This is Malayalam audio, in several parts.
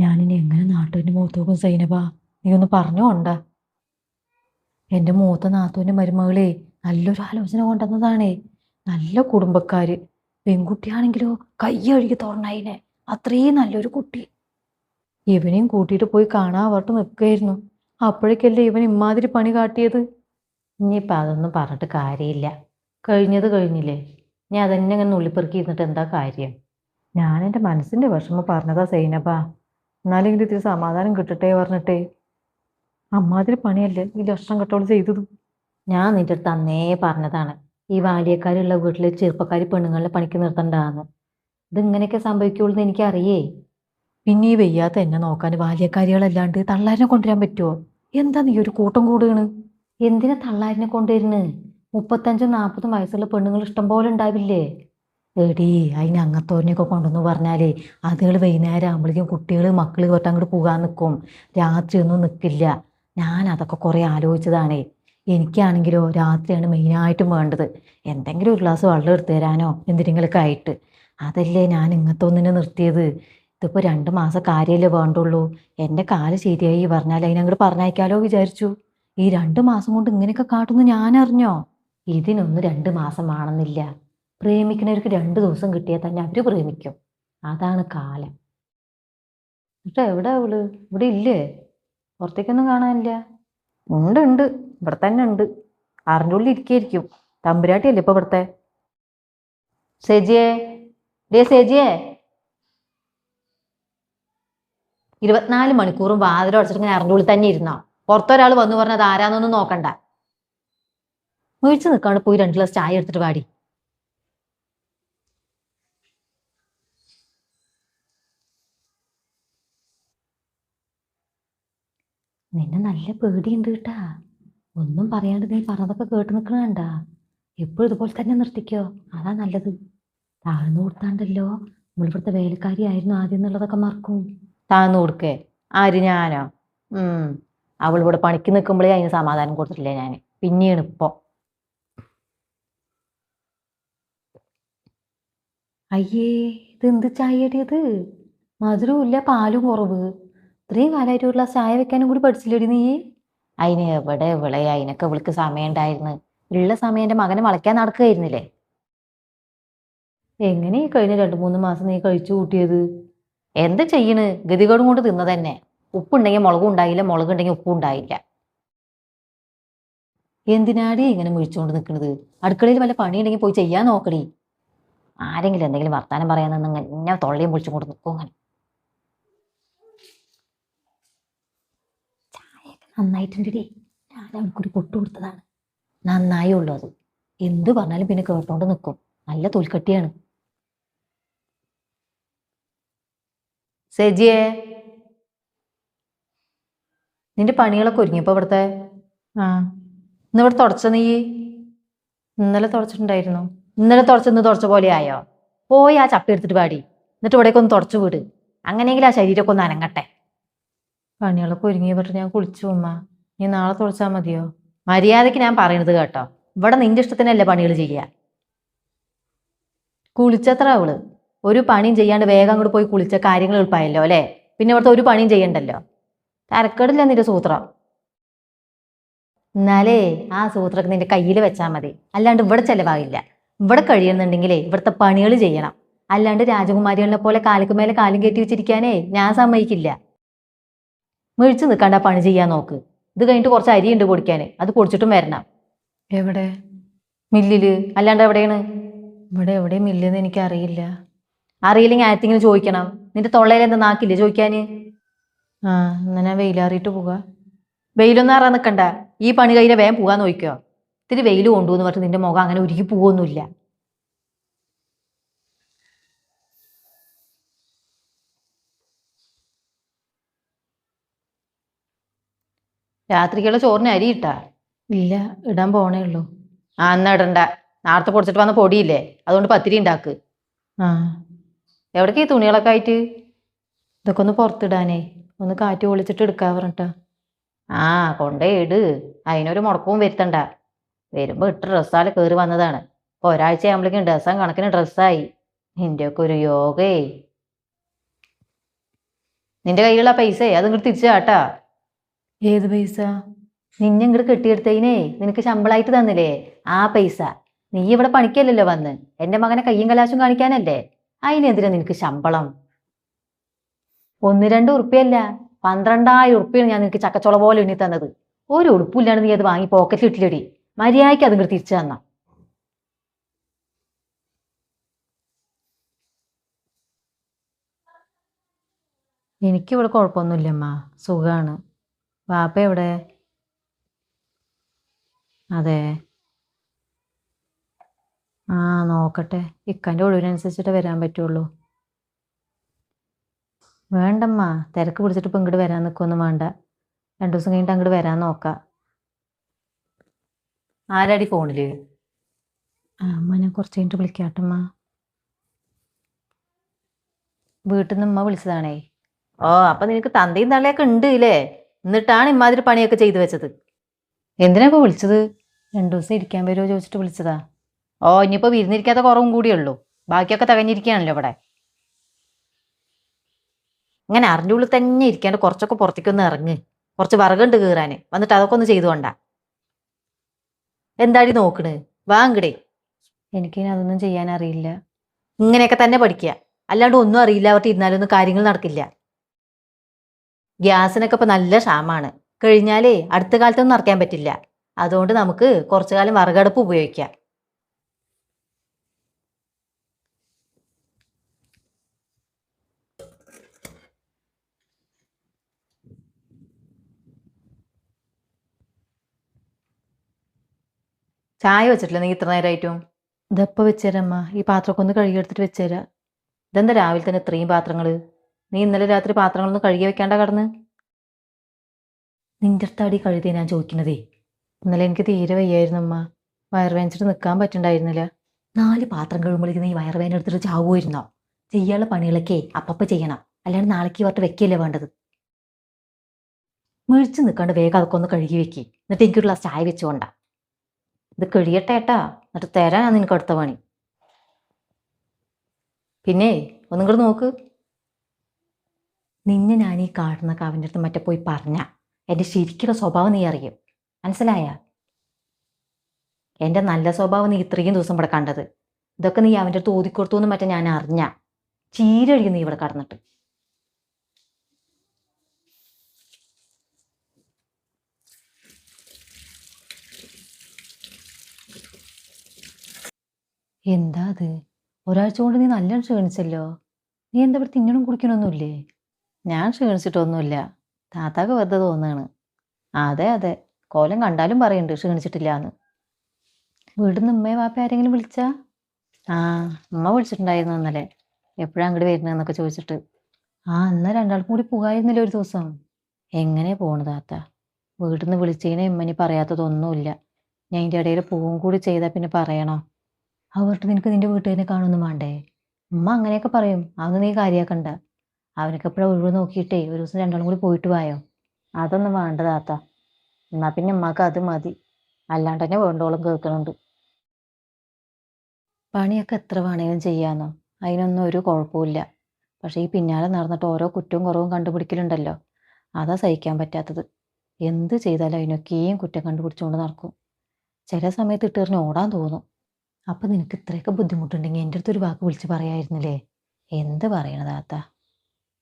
ഞാനിനി എങ്ങനെ നാട്ടുവിൻ്റെ മൂത്ത് നോക്കും സൈനബാ? നീ ഒന്ന് പറഞ്ഞോണ്ടാ. എൻ്റെ മൂത്ത നാത്തൂൻ്റെ മരുമകളെ നല്ലൊരു ആലോചന കൊണ്ടുവന്നതാണേ. നല്ല കുടുംബക്കാര്. പെൺകുട്ടിയാണെങ്കിലോ കയ്യഴുകി തുറന്നതിനെ. അത്രയും നല്ലൊരു കുട്ടി. ഇവനെയും കൂട്ടിയിട്ട് പോയി കാണാൻ പറഞ്ഞിട്ട് നിൽക്കുകയായിരുന്നു. അപ്പോഴേക്കല്ലേ ഇവൻ ഇമാതിരി പണി കാട്ടിയത്. ഇനിയിപ്പോൾ അതൊന്നും പറഞ്ഞിട്ട് കാര്യമില്ല. കഴിഞ്ഞത് കഴിഞ്ഞില്ലേ. ഞാൻ അതന്നെ ഇങ്ങനെ നുള്ളിപ്പെറുക്കി ഇരുന്നിട്ട് എന്താ കാര്യം? ഞാൻ എൻ്റെ മനസ്സിൻ്റെ വിഷമം പറഞ്ഞതാ സൈനബാ. എന്നാലെങ്കിലും ഇത്തിരി സമാധാനം കിട്ടട്ടെ പറഞ്ഞിട്ടേ. അമ്മാതിരി പണിയല്ലേ ഈ ലക്ഷണം കെട്ടോളം ചെയ്തത്. ഞാൻ നിന്റെ അടുത്ത് അന്നേ പറഞ്ഞതാണ് ഈ ബാല്യക്കാരുള്ള വീട്ടിൽ ചെറുപ്പക്കാരി പെണ്ണുങ്ങളെ പണിക്ക് നിർത്തണ്ടാന്ന്. ഇതിങ്ങനെയൊക്കെ സംഭവിക്കുള്ളൂ എന്ന് എനിക്കറിയേ. പിന്നെ ഈ വെയ്യാത്ത എന്നെ നോക്കാൻ ബാല്യക്കാരികളല്ലാണ്ട് തള്ളാരിനെ കൊണ്ടുവരാൻ പറ്റുമോ? എന്താ നീ ഒരു കൂട്ടം കൂടുകയാണ്? എന്തിനാ തള്ളാരിനെ കൊണ്ടുവരുന്ന്? 35-40 വയസ്സുള്ള പെണ്ണുങ്ങൾ ഇഷ്ടം പോലെ ഉണ്ടാവില്ലേ? എടീ, അതിന് അങ്ങത്തോരനെയൊക്കെ കൊണ്ടുവന്ന് പറഞ്ഞാലേ അതുകൾ വൈകുന്നേരം ആകുമ്പോഴേക്കും കുട്ടികൾ മക്കൾ തൊട്ട് അങ്ങോട്ട് പോകാൻ നിൽക്കും. രാത്രി ഒന്നും നിൽക്കില്ല. ഞാൻ അതൊക്കെ കുറേ ആലോചിച്ചതാണേ. എനിക്കാണെങ്കിലോ രാത്രിയാണ് മെയിനായിട്ടും വേണ്ടത്. എന്തെങ്കിലും ഒരു ഗ്ലാസ് വെള്ളം എടുത്തു തരാനോ എന്തിനെങ്കിലൊക്കെ ആയിട്ട്. അതല്ലേ ഞാൻ ഇങ്ങനത്തെ ഒന്നിനെ നിർത്തിയത്. ഇതിപ്പോൾ 2 മാസം കാര്യമല്ലേ വേണ്ടുള്ളൂ. എൻ്റെ കാല് ശരിയായി പറഞ്ഞാൽ അതിനങ്ങോട്ട് പറഞ്ഞയക്കാലോ വിചാരിച്ചു. ഈ 2 മാസം കൊണ്ട് ഇങ്ങനെയൊക്കെ കാട്ടുമെന്ന് ഞാൻ അറിഞ്ഞോ? ഇതിനൊന്നും 2 മാസം ആണെന്നില്ല. പ്രേമിക്കുന്നവർക്ക് 2 ദിവസം കിട്ടിയാൽ തന്നെ അവർ പ്രേമിക്കും. അതാണ് കാലം. എന്നിട്ട് എവിടെ അവള്? ഇവിടെ ഇല്ലേ? പുറത്തേക്കൊന്നും കാണാനില്ല. ഉണ്ട് ഉണ്ട്, ഇവിടെ തന്നെ ഉണ്ട്. ആറിൻ്റെ ഉള്ളിൽ ഇരിക്കായിരിക്കും. തമ്പുരാട്ടിയല്ലേ ഇപ്പൊ ഇവിടുത്തെ. സെജിയെ, ഡേ സെജിയെ. 24 മണിക്കൂറും വാതിലും അടച്ചിട്ട് ഇങ്ങനെ ആറിൻ്റെ ഉള്ളിൽ തന്നെ ഇരുന്നോ? പുറത്തൊരാൾ വന്നു പറഞ്ഞത് ആരാന്നൊന്നും നോക്കണ്ട. മേടിച്ച് നിൽക്കാണ്ട് പോയി 2 ഗ്ലാസ് ചായ എടുത്തിട്ട് വാടി. നിന്നെ നല്ല പേടിയുണ്ട് കേട്ടാ. ഒന്നും പറയാണ്ട് നീ പറഞ്ഞതൊക്കെ കേട്ട് നിൽക്കണ കണ്ടാ. എപ്പോഴും ഇതുപോലെ തന്നെ നിർത്തിക്കോ, അതാ നല്ലത്. താഴ്ന്നു കൊടുത്താണ്ടല്ലോ നമ്മളിവിടുത്തെ വേലക്കാരി ആയിരുന്നു ആദ്യം എന്നുള്ളതൊക്കെ മറക്കും. താഴ്ന്നു കൊടുക്കേ? ആര്, ഞാനോ? അവൾ ഇവിടെ പണിക്ക് നിൽക്കുമ്പോഴേ അതിന് സമാധാനം കൊടുത്തിട്ടില്ലേ ഞാൻ. പിന്നെയാണ് ഇപ്പൊ. അയ്യേ, ഇത് എന്ത് ചായടിയത്? മധുരവും ഇല്ല, പാലും കുറവ്. ഇത്രയും കാലമായിട്ട് ഒരു ഗ്ലാസ് ചായ വെക്കാനും കൂടി പഠിച്ചില്ലേടി നീ? അതിന് എവിടെ വിളയെ, അതിനൊക്കെ ഇവൾക്ക് സമയം ഉണ്ടായിരുന്നു. ഉള്ള സമയം എൻ്റെ മകനെ വളയ്ക്കാൻ നടക്കുകയായിരുന്നില്ലേ. എങ്ങനെ ഈ കഴിഞ്ഞ 2-3 മാസം നീ കഴിച്ചു കൂട്ടിയത്? എന്ത് ചെയ്യണ്, ഗതികേടും കൊണ്ട് തിന്നത് തന്നെ. ഉപ്പുണ്ടെങ്കിൽ മുളകും ഉണ്ടായില്ല, മുളകുണ്ടെങ്കിൽ ഉപ്പും ഉണ്ടായില്ല. എന്തിനാടി ഇങ്ങനെ മുഴിച്ചുകൊണ്ട് നിൽക്കുന്നത്? അടുക്കളയിൽ വല്ല പണിയുണ്ടെങ്കിൽ പോയി ചെയ്യാൻ നോക്കടി. ആരെങ്കിലും എന്തെങ്കിലും വർത്താനം പറയാൻ നിന്ന് എന്നെ തൊള്ളയും പൊളിച്ചും കൊണ്ട് നിൽക്കും. അങ്ങനെ ചായയൊക്കെ നന്നായിട്ടുണ്ടടി. ഞാൻ അവർക്കൊരു പൊട്ടു കൊടുത്തതാണ്. നന്നായി ഉള്ളൂ അത്. എന്ത് പറഞ്ഞാലും പിന്നെ കേട്ടോണ്ട് നിൽക്കും. നല്ല തൊൽക്കട്ടിയാണ്. സെജിയെ, നിന്റെ പണികളൊക്കെ ഒരുങ്ങിയപ്പോ ഇവിടുത്തെ? ആ, ഇന്ന് ഇവിടെ തുടച്ച നീ? ഇന്നലെ തുടച്ചിട്ടുണ്ടായിരുന്നു. ഇന്നലെ തുടച്ചെന്ന് തുടച്ച പോലെ ആയോ? പോയി ആ ചപ്പി എടുത്തിട്ട് പാടി. എന്നിട്ട് ഇവിടേക്ക് ഒന്ന് തുടച്ചു വിട്. അങ്ങനെയെങ്കിൽ ആ ശരീരമൊക്കെ ഒന്ന് അനങ്ങട്ടെ. പണികളൊക്കെ ഒരുങ്ങിയ പറഞ്ഞിട്ട് ഞാൻ കുളിച്ചു ഉമ്മ. നീ നാളെ തുടച്ചാൽ മതിയോ? മര്യാദയ്ക്ക് ഞാൻ പറയണത് കേട്ടോ. ഇവിടെ നിന്റെ ഇഷ്ടത്തിനല്ലേ പണികൾ ചെയ്യുക. കുളിച്ചത്ര അവള്. ഒരു പണിയും ചെയ്യാണ്ട് വേഗം അങ്ങോട്ട് പോയി കുളിച്ച കാര്യങ്ങൾ എളുപ്പമായല്ലോ അല്ലേ. പിന്നെ ഇവിടുത്തെ ഒരു പണിയും ചെയ്യണ്ടല്ലോ. തരക്കേടില്ല നിന്റെ സൂത്രം. എന്നാലേ ആ സൂത്രക്ക് നിന്റെ കയ്യിൽ വെച്ചാൽ മതി. അല്ലാണ്ട് ഇവിടെ ചെലവാകില്ല. ഇവിടെ കഴിയുന്നുണ്ടെങ്കിലേ ഇവിടുത്തെ പണികൾ ചെയ്യണം. അല്ലാണ്ട് രാജകുമാരികളെ പോലെ കാലിക്ക് മേലെ കാലും കയറ്റി വെച്ചിരിക്കാനേ ഞാൻ സമ്മതിക്കില്ല. മിഴിച്ചു നിൽക്കാണ്ട് ആ പണി ചെയ്യാൻ നോക്ക്. ഇത് കഴിഞ്ഞിട്ട് കുറച്ച് അരിയുണ്ട് പൊടിക്കാൻ, അത് പൊടിച്ചിട്ടും വരണം. എവിടെ? മില്ലില്. അല്ലാണ്ട് എവിടെയാണ്? ഇവിടെ എവിടെ മില്ലെന്ന് എനിക്കറിയില്ല. അറിയില്ലെങ്കിൽ ആരെങ്കിലും ചോദിക്കണം. നിന്റെ തൊള്ളയിൽ എന്താ നാക്കില്ലേ ചോദിക്കാന്? ആ, എന്നാ ഞാൻ വെയിലാറിയിട്ട് പോകാ. വെയിലൊന്നും അറിയാൻ നിൽക്കണ്ട. ഈ പണി കഴിഞ്ഞാൽ വേഗം പോകാൻ നോക്കിക്കോ. ഇത്തിരി വെയിൽ കൊണ്ടുവന്ന് പറഞ്ഞിട്ട് നിന്റെ മുഖം അങ്ങനെ ഉരുകി പോവൊന്നുമില്ല. രാത്രിക്കുള്ള ചോറിന് അരി ഇട്ടാ? ഇല്ല, ഇടാൻ പോണേ ഉള്ളൂ. ആ, എന്നാ ഇടണ്ട. നേരത്തെ പൊടിച്ചിട്ട് വന്ന പൊടിയില്ലേ, അതുകൊണ്ട് പത്തിരി ഉണ്ടാക്ക്. ആ, എവിടേക്ക് ഈ തുണികളൊക്കെ ആയിട്ട്? ഇതൊക്കെ ഒന്ന് പുറത്തിടാനേ, ഒന്ന് കാറ്റ് പൊളിച്ചിട്ട് എടുക്കാ പറഞ്ഞിട്ടാ. ആ, കൊണ്ടേ ഇട്. അതിനൊരു മുടക്കവും വരുത്തണ്ട. വരുമ്പോ ഇട്ട് ഡ്രസ്സാല് കയറി വന്നതാണ്. ഇപ്പൊ ഒരാഴ്ച ആകുമ്പോഴേക്കും ഡ്രസ്സാൻ കണക്കിന് ഡ്രസ്സായി. നിന്റെ ഒക്കെ ഒരു യോഗേ. നിന്റെ കയ്യിലുള്ള പൈസയെ അത് ഇങ്ങോട്ട് തിരിച്ചു കാട്ടാ. ഏത് പൈസ? നിന്നെ ഇങ്ങോട്ട് കെട്ടിയെടുത്തതിനേ നിനക്ക് ശമ്പളമായിട്ട് തന്നില്ലേ ആ പൈസ. നീ ഇവിടെ പണിക്കല്ലല്ലോ വന്ന്, എന്റെ മകനെ കയ്യും കലാശം കാണിക്കാനല്ലേ. അതിനെതിരെ നിനക്ക് ശമ്പളം? 1-2 ഉറുപ്പ്യല്ല, 12,000 ഉറുപ്പ്യാണ് ഞാൻ നിനക്ക് ചക്കച്ചോള പോലെ എണ്ണി തന്നത്. ഒരു ഉടുപ്പില്ലാണ്ട് നീ അത് വാങ്ങി പോക്കറ്റിൽ ഇട്ടില്ലടി. മര്യാദയ്ക്ക് അത് ഇങ്ങോട്ട് തിരിച്ചു തന്ന. എനിക്കിവിടെ കുഴപ്പമൊന്നുമില്ലമ്മ, സുഖമാണ്. വാപ്പ എവിടെ? അതെ. ആ നോക്കട്ടെ, ഇക്കാൻ്റെ ഒഴിവിനനുസരിച്ചിട്ട് വരാൻ പറ്റുള്ളൂ. വേണ്ടമ്മ, തിരക്ക് പിടിച്ചിട്ട് ഇപ്പം ഇങ്ങോട്ട് വരാൻ നിൽക്കൊന്നും വേണ്ട. 2 ദിവസം കഴിഞ്ഞിട്ട് അങ്ങോട്ട് വരാൻ നോക്കാം. ആരാടി ഫോണില്? അമ്മ ഞാൻ കുറച്ച് കഴിഞ്ഞിട്ട് വിളിക്കാട്ടമ്മ. വീട്ടിൽ നിന്ന് ഉമ്മ വിളിച്ചതാണേ. ഓ, അപ്പൊ നിനക്ക് തന്തയും തള്ളയൊക്കെ ഉണ്ട് ഇല്ലേ? എന്നിട്ടാണ് ഇമാതിരി പണിയൊക്കെ ചെയ്തു വെച്ചത്. എന്തിനാ ഇപ്പൊ വിളിച്ചത്? 2 ദിവസം ഇരിക്കാൻ വരുമോ ചോദിച്ചിട്ട് വിളിച്ചതാ. ഓ, ഇനിയിപ്പോ വിരുന്നിരിക്കാത്ത കുറവും കൂടിയുള്ളൂ. ബാക്കിയൊക്കെ തികഞ്ഞിരിക്കുകയാണല്ലോ ഇവിടെ. ഇങ്ങനെ അറിൻ്റെ ഉള്ളിൽ തന്നെ ഇരിക്കാണ്ട് കുറച്ചൊക്കെ പുറത്തേക്കൊന്ന് ഇറങ്ങ്. കുറച്ച് വറകുണ്ട് കീറാന്, വന്നിട്ട് അതൊക്കെ ഒന്ന് ചെയ്തുകൊണ്ടാ. എന്താടി നോക്കണ്? വാങ്ങിടേ. എനിക്കിനി അതൊന്നും ചെയ്യാൻ അറിയില്ല. ഇങ്ങനെയൊക്കെ തന്നെ പഠിക്കുക, അല്ലാണ്ട് ഒന്നും അറിയില്ല അവർക്ക് ഇരുന്നാലൊന്നും കാര്യങ്ങൾ നടക്കില്ല. ഗ്യാസിനൊക്കെ ഇപ്പൊ നല്ല ക്ഷാമാണ്. കഴിഞ്ഞാലേ അടുത്ത കാലത്തൊന്നും നിറയ്ക്കാൻ പറ്റില്ല. അതുകൊണ്ട് നമുക്ക് കുറച്ചു കാലം വിറകടുപ്പ് ഉപയോഗിക്കാം. ചായ വെച്ചിട്ടില്ല നീ ഇത്ര നേരമായിട്ടും? ഇതെപ്പോൾ വെച്ചുതരാമ്മ, ഈ പാത്രമൊക്കെ ഒന്ന് കഴുകിയെടുത്തിട്ട് വെച്ചുതരാം. ഇതെന്താ രാവിലെ തന്നെ ഇത്രയും പാത്രങ്ങള്? നീ ഇന്നലെ രാത്രി പാത്രങ്ങളൊന്നും കഴുകി വെക്കാണ്ട കടന്ന്? നിന്റെ അടുത്താടി കഴുതി ഞാൻ ചോദിക്കുന്നതേ. ഇന്നലെ എനിക്ക് തീരെ വയ്യായിരുന്നു അമ്മ, വയറുവേദനിച്ചിട്ട് നിൽക്കാൻ പറ്റുന്നുണ്ടായിരുന്നില്ല. 4 പാത്രം കഴിയുമ്പോഴേക്ക് നീ വയറുവേദന എടുത്തിട്ട് ചാവുമായിരുന്നോ? ചെയ്യാനുള്ള പണികളൊക്കെ അപ്പപ്പം ചെയ്യണം, അല്ലാണ്ട് നാളേക്ക് പറഞ്ഞിട്ട് വെക്കല്ലേ വേണ്ടത്. മിഴിച്ച് നിൽക്കാണ്ട് വേഗം അതൊക്കെ ഒന്ന് കഴുകി വെക്കി, എന്നിട്ട് എനിക്കൊരു ഗ്ലാസ് ചായ വെച്ചുകൊണ്ടാ. ഇത് കഴിയട്ടെ ഏട്ടാ, എന്നിട്ട് തരാനാണ് നിനക്ക് അടുത്ത പണി. പിന്നെ ഒന്നും കൂടെ നോക്ക്. നിന്നെ ഞാൻ ഈ കാണുന്ന കാവിൻ്റെ അടുത്ത് മറ്റേ പോയി പറഞ്ഞ എൻ്റെ ശരിക്കുള്ള സ്വഭാവം നീ അറിയും, മനസ്സിലായ? എൻ്റെ നല്ല സ്വഭാവം നീ ഇത്രയും ദിവസം ഇവിടെ കണ്ടത്. ഇതൊക്കെ നീ അവൻ്റെ അടുത്ത് ഓതിക്കൊടുത്തു എന്ന് മറ്റേ ഞാൻ അറിഞ്ഞ ചീരഴിയും നീ ഇവിടെ കടന്നിട്ട്. എന്താ അത്? ഒരാഴ്ച കൊണ്ട് നീ നല്ല ക്ഷീണിച്ചല്ലോ. നീ എന്താ ഇവിടെ തിന്നണം കുടിക്കണമൊന്നുമില്ലേ? ഞാൻ ക്ഷീണിച്ചിട്ടൊന്നുമില്ല, താത്താക്ക് വെറുതെ തോന്നുകയാണ്. അതെ അതെ, കോലം കണ്ടാലും പറയുന്നുണ്ട് ക്ഷീണിച്ചിട്ടില്ല എന്ന്. വീട്ടിൽ നിന്ന് ഉമ്മയെ വാപ്പ ആരെങ്കിലും വിളിച്ചാ? ആ, ഉമ്മ വിളിച്ചിട്ടുണ്ടായിരുന്നു ഇന്നലെ, എപ്പോഴാണ് അങ്ങോട്ട് വരുന്നതെന്നൊക്കെ ചോദിച്ചിട്ട്. എന്നാൽ രണ്ടാൾക്കും കൂടി പോകായിരുന്നില്ല ഒരു ദിവസം? എങ്ങനെ പോണു താത്ത? വീട്ടിൽ നിന്ന് വിളിച്ചതിനെ ഉമ്മനി പറയാത്തതൊന്നുമില്ല. ഞാൻ ഇതിൻ്റെ ഇടയിൽ പോവും കൂടി ചെയ്താൽ പിന്നെ പറയണോ? അവർക്ക് നിനക്ക് നിന്റെ വീട്ടുകാരെ കാണുമൊന്നും വേണ്ടേ? ഉമ്മ അങ്ങനെയൊക്കെ പറയും, അതൊന്നും നീ കാര്യമാക്കണ്ട. അവനൊക്കെ എപ്പോഴും ഒഴിവ് നോക്കിയിട്ടേ ഒരു ദിവസം രണ്ടാളും കൂടി പോയിട്ട് പോയോ? അതൊന്നും വേണ്ട താത്ത. എന്നാ പിന്നെ ഉമ്മക്ക് അത് മതി, അല്ലാണ്ട് തന്നെ വേണ്ടോളം കേൾക്കുന്നുണ്ട്. പണിയൊക്കെ എത്ര വേണേലും ചെയ്യാന്നോ, അതിനൊന്നും ഒരു കുഴപ്പമില്ല. പക്ഷേ ഈ പിന്നാലെ നടന്നിട്ട് ഓരോ കുറ്റവും കുറവും കണ്ടുപിടിക്കലുണ്ടല്ലോ, അതാ സഹിക്കാൻ പറ്റാത്തത്. എന്ത് ചെയ്താലും അതിനൊക്കെയും കുറ്റം കണ്ടുപിടിച്ചുകൊണ്ട് നടക്കും. ചില സമയത്ത് ഇട്ടെറിഞ്ഞ് ഓടാൻ തോന്നും. അപ്പം നിനക്ക് ഇത്രയൊക്കെ ബുദ്ധിമുട്ടുണ്ടെങ്കിൽ എൻ്റെ അടുത്തൊരു വാക്ക് വിളിച്ച് പറയായിരുന്നില്ലേ? എന്ത് പറയണ താത്ത?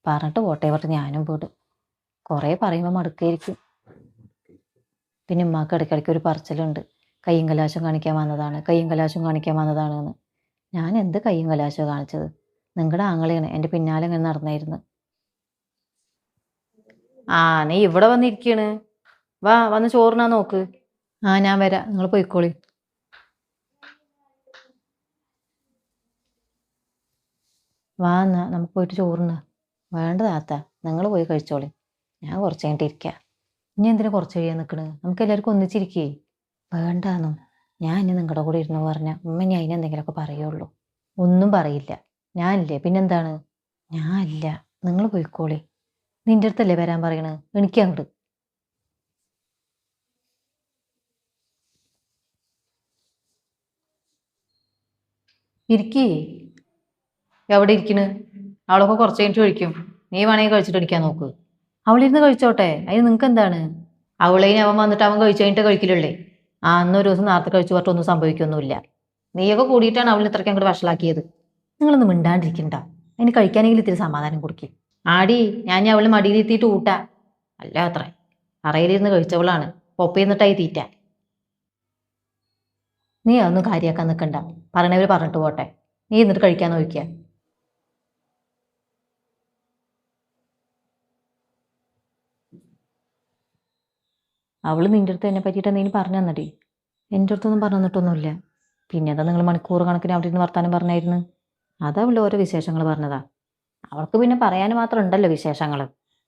പറഞ്ഞിട്ട് പോട്ടെ പറഞ്ഞ് ഞാനും പോടും. കുറേ പറയുമ്പോൾ മടുക്കായിരിക്കും. പിന്നെ ഉമ്മാക്ക് ഇടയ്ക്കിടയ്ക്ക് ഒരു പറച്ചിലുണ്ട്, കയ്യും കലാശം കാണിക്കാൻ വന്നതാണ്, കയ്യും കലാശം കാണിക്കാൻ വന്നതാണ് എന്ന്. ഞാൻ എന്ത് കയ്യും കലാശമാണ് കാണിച്ചത്? നിങ്ങളുടെ ആങ്ങളെയാണ് എൻ്റെ പിന്നാലെ ഇങ്ങനെ നടന്നായിരുന്നു. നീ ഇവിടെ വന്നിരിക്കണ്, വാ വന്ന് ചോറിനാ നോക്ക്. ഞാൻ വരാം, നിങ്ങൾ പോയിക്കോളി. വാ എന്നാ നമുക്ക് പോയിട്ട് ചോറിന്. വേണ്ട താത്ത, നിങ്ങൾ പോയി കഴിച്ചോളി, ഞാൻ കുറച്ച് കഴിഞ്ഞിട്ട് ഇരിക്കാം. ഇനി എന്തിനാ കുറച്ച് കഴിയാൻ നിൽക്കണ്? നമുക്ക് എല്ലാവർക്കും ഒന്നിച്ചിരിക്കേ. വേണ്ടാന്നോ? ഞാൻ ഇനി നിങ്ങളുടെ കൂടെ ഇരുന്ന് പറഞ്ഞാൽ ഉമ്മ ഇനി അതിനെന്തെങ്കിലുമൊക്കെ പറയുള്ളൂ. ഒന്നും പറയില്ല, ഞാനില്ലേ പിന്നെന്താണ്? ഞാനില്ല, നിങ്ങൾ പോയിക്കോളി. നിന്റെ അടുത്തല്ലേ വരാൻ പറയണത്, എനിക്ക് അങ്ങോട്ട്. ഇരിക്കേ. എവിടെ ഇരിക്കണ്? അവളൊക്കെ കുറച്ച് കഴിഞ്ഞിട്ട് കഴിക്കും. നീ വേണമെങ്കിൽ കഴിച്ചിട്ട് അടിക്കാൻ നോക്ക്. അവളിരുന്ന് കഴിച്ചോട്ടെ, അതിന് നിങ്ങൾക്ക് എന്താണ്? അവളേന് അവൻ വന്നിട്ട് അവൻ കഴിച്ചു കഴിഞ്ഞിട്ട് കഴിക്കില്ലല്ലേ. ആ അന്നൊരു ദിവസം നേരത്തെ കഴിച്ചു പറഞ്ഞിട്ട് ഒന്നും സംഭവിക്കൊന്നുമില്ല. നീയൊക്കെ കൂടിയിട്ടാണ് അവൾ ഇത്രയ്ക്ക് അങ്ങോട്ട് വഷളാക്കിയത്. നിങ്ങളൊന്നും മിണ്ടാണ്ടിരിക്കണ്ട. അതിന് കഴിക്കാനെങ്കിലും ഇത്തിരി സമാധാനം കൊടുക്കും. ആടി ഞാൻ അവള് മടിയിലെത്തിയിട്ട് ഊട്ടാ. അല്ല അത്ര അറയിലിരുന്ന് കഴിച്ചവളാണ്. പൊപ്പയിരുന്നിട്ടായി തീറ്റ. നീ അതൊന്നും കാര്യാക്കാൻ നിൽക്കണ്ട. പറയണവർ പറഞ്ഞിട്ട് പോട്ടെ. നീ എന്നിട്ട് കഴിക്കാൻ നോക്കിയ. അവള് നിന്റെ അടുത്ത് എന്നെ പറ്റിയിട്ട് എന്തെങ്കിലും പറഞ്ഞു തന്നടി? എൻ്റെ അടുത്തൊന്നും പറഞ്ഞു തന്നിട്ടൊന്നുമില്ല. പിന്നെ എന്താ നിങ്ങൾ മണിക്കൂർ കണക്കിന് അവിടെ ഇരുന്ന് വർത്താനം പറഞ്ഞായിരുന്നു? അതാ അവള് ഓരോ വിശേഷങ്ങൾ പറഞ്ഞതാ. അവൾക്ക് പിന്നെ പറയാൻ മാത്രം ഉണ്ടല്ലോ വിശേഷങ്ങൾ.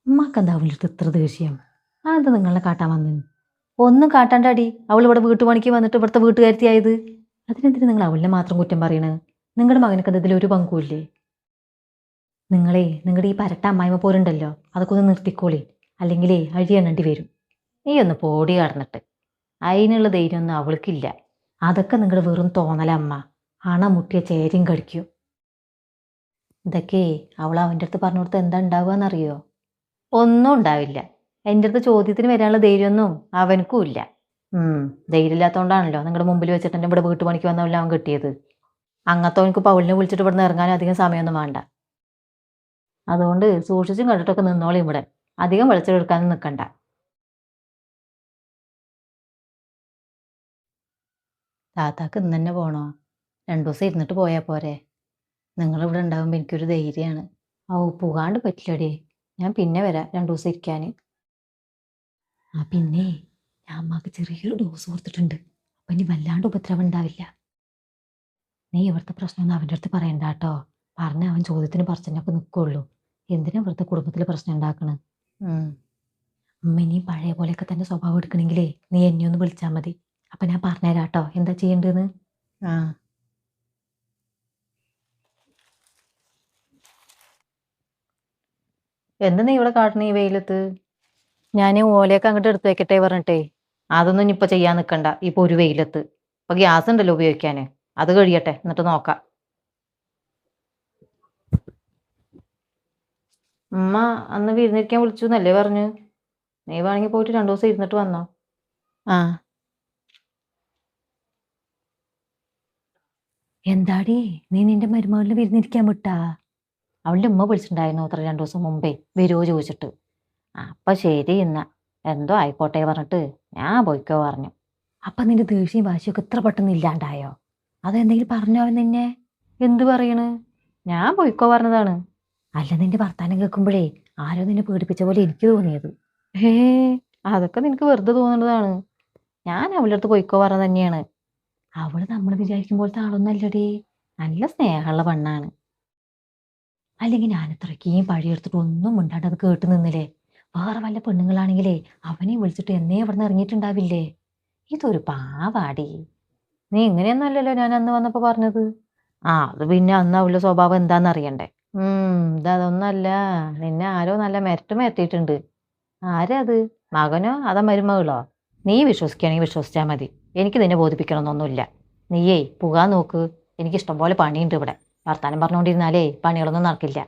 ഉമ്മാക്ക് എന്താ അവളുടെ അടുത്ത് ഇത്ര ദേഷ്യം? അതെന്താ നിങ്ങളെ കാട്ടാൻ വന്ന്? ഒന്നും കാട്ടാണ്ടാടി. അവൾ ഇവിടെ വീട്ടുപണിക്ക് വന്നിട്ട് ഇവിടുത്തെ വീട്ടുകാരത്തിയായത്. അതിനെന്തിന് നിങ്ങൾ അവളിനെ മാത്രം കുറ്റം പറയണത്? നിങ്ങളുടെ മകനക്ക് ഇതിൽ ഒരു പങ്കുമില്ലേ? നിങ്ങളുടെ ഈ പരട്ട അമ്മായിമ്മ പോരുണ്ടല്ലോ, അതൊക്കെ ഒന്ന് നിർത്തിക്കോളി. അല്ലെങ്കിലേ അഴിയണേണ്ടി വരും. നീ ഒന്ന് പോടി കടന്നിട്ട്. അതിനുള്ള ധൈര്യമൊന്നും അവൾക്കില്ല. അതൊക്കെ നിങ്ങളുടെ വെറും തോന്നലമ്മ. അണ മുട്ടിയ ചേരിയും കടിക്കും. ഇതൊക്കെ അവൾ അവൻ്റെ അടുത്ത് പറഞ്ഞു കൊടുത്ത് എന്താ ഉണ്ടാവുകയെന്നറിയോ? ഒന്നും ഉണ്ടാവില്ല. എൻ്റെ അടുത്ത് ചോദ്യത്തിന് വരാനുള്ള ധൈര്യമൊന്നും അവനക്കും ഇല്ല. ധൈര്യമില്ലാത്തതുകൊണ്ടാണല്ലോ നിങ്ങളുടെ മുമ്പിൽ വെച്ചിട്ട് എൻ്റെ ഇവിടെ വീട്ടുപണിക്ക് വന്നവല്ല അവൻ കിട്ടിയത്. അങ്ങനത്തവനക്ക് പൗളിനെ വിളിച്ചിട്ട് ഇവിടുന്ന് ഇറങ്ങാൻ അധികം സമയമൊന്നും വേണ്ട. അതുകൊണ്ട് സൂക്ഷിച്ചും കണ്ടിട്ടൊക്കെ നിന്നോളി ഇവിടെ. അധികം വെളിച്ചെടുക്കാനും നിൽക്കണ്ട. താത്താക്ക് ഇന്ന് തന്നെ പോണോ? 2 ദിവസം ഇരുന്നിട്ട് പോയാൽ പോരെ? നിങ്ങളിവിടെ ഉണ്ടാകുമ്പോൾ എനിക്കൊരു ധൈര്യമാണ്. പോകാണ്ട് പറ്റില്ലടി. ഞാൻ പിന്നെ വരാം 2 ദിവസം ഇരിക്കാൻ. പിന്നെ ഞാൻ അമ്മക്ക് ചെറിയൊരു ഡോസ് കൊടുത്തിട്ടുണ്ട്. അപ്പം ഇനി വല്ലാണ്ട് ഉപദ്രവം ഉണ്ടാവില്ല. നീ ഇവിടുത്തെ പ്രശ്നമൊന്നും അവൻ്റെ അടുത്ത് പറയണ്ട കേട്ടോ. പറഞ്ഞ അവൻ ചോദ്യത്തിന് പറച്ചതിനൊക്കെ നിൽക്കുള്ളൂ. എന്തിനാ ഇവിടുത്തെ കുടുംബത്തിൽ പ്രശ്നം ഉണ്ടാക്കണത്? അമ്മ ഇനി പഴയ പോലെയൊക്കെ തന്നെ സ്വഭാവം എടുക്കണമെങ്കിലേ നീ എന്നെ ഒന്ന് വിളിച്ചാൽ മതി. അപ്പം ഞാൻ പറഞ്ഞുതരാം കേട്ടോ എന്താ ചെയ്യേണ്ടതെന്ന്. എന്താ നീ ഇവിടെ കാട്ടണ ഈ വെയിലത്ത്? ഞാൻ ഓലയൊക്കെ അങ്ങോട്ട് എടുത്ത് വെക്കട്ടെ പറഞ്ഞിട്ടേ. അതൊന്നും ഇനിയിപ്പോൾ ചെയ്യാൻ നിൽക്കണ്ട. ഇപ്പോൾ ഒരു വെയിലത്ത് ഇപ്പം ഗ്യാസ് ഉണ്ടല്ലോ ഉപയോഗിക്കാൻ. അത് കഴിയട്ടെ എന്നിട്ട് നോക്കാം. ഉമ്മ അന്ന് വിരുന്നിരിക്കാൻ വിളിച്ചു എന്നല്ലേ പറഞ്ഞു? നീ വേണമെങ്കിൽ പോയിട്ട് 2 ദിവസം ഇരുന്നിട്ട് വന്നോ. എന്താടി നീ നിന്റെ മരുമകളിൽ വിരുന്നിരിക്കാൻ വിട്ടാ? അവളുടെ ഉമ്മ വിളിച്ചിട്ടുണ്ടായിരുന്നു അത്ര 2 ദിവസം മുമ്പേ വരുമോ ചോദിച്ചിട്ട്. അപ്പം ശരി എന്നാ എന്തോ ആയിക്കോട്ടെ പറഞ്ഞിട്ട് ഞാൻ പോയിക്കോ പറഞ്ഞു. അപ്പം നിന്റെ ദേഷ്യവും വാശിയൊക്കെ ഇത്ര പെട്ടെന്ന് ഇല്ലാണ്ടായോ? അതെന്തെങ്കിലും പറഞ്ഞോ നിന്നെ? എന്ത് പറയണ്? ഞാൻ പോയിക്കോ പറഞ്ഞതാണ്. അല്ല നിന്റെ വർത്താനം കേൾക്കുമ്പോഴേ ആരോ നിന്നെ പേടിപ്പിച്ച പോലെ എനിക്ക് തോന്നിയത്. അതൊക്കെ നിനക്ക് വെറുതെ തോന്നുന്നതാണ്. ഞാൻ അവളുടെ അടുത്ത് പോയിക്കോ പറഞ്ഞത് തന്നെയാണ്. അവള് നമ്മൾ വിചാരിക്കുമ്പോഴത്തെ ആളൊന്നല്ലടി. നല്ല സ്നേഹമുള്ള പെണ്ണാണ്. അല്ലെങ്കിൽ ഞാൻ ഇത്രയ്ക്കും പഴിയെടുത്തിട്ട് ഒന്നും മിണ്ടാണ്ട് അത് കേട്ട് നിന്നില്ലേ? വേറെ വല്ല പെണ്ണുങ്ങളാണെങ്കിലേ അവനെ വിളിച്ചിട്ട് എന്നേ ഇവിടുന്ന് ഇറങ്ങിയിട്ടുണ്ടാവില്ലേ? ഇതൊരു പാവാടി. നീ ഇങ്ങനെയൊന്നും അല്ലല്ലോ ഞാൻ അന്ന് വന്നപ്പോൾ പറഞ്ഞത്. അത് പിന്നെ അന്ന് അവളുടെ സ്വഭാവം എന്താന്ന് അറിയണ്ടേ? ഇതൊന്നല്ല. നിന്നെ ആരോ നല്ല മെരട്ടിയിട്ടുണ്ട്. ആരാ അത്? മകനോ അതോ മരുമകളോ? നീ വിശ്വസിക്കുകയാണെങ്കിൽ വിശ്വസിച്ചാൽ മതി. എനിക്ക് നിന്നെ ബോധിപ്പിക്കണമെന്നൊന്നുമില്ല. നീയേ പോകാൻ നോക്ക്. എനിക്കിഷ്ടം പോലെ പണിയുണ്ട് ഇവിടെ. വർത്താനം പറഞ്ഞുകൊണ്ടിരുന്നാലേ പണികളൊന്നും നടക്കില്ല.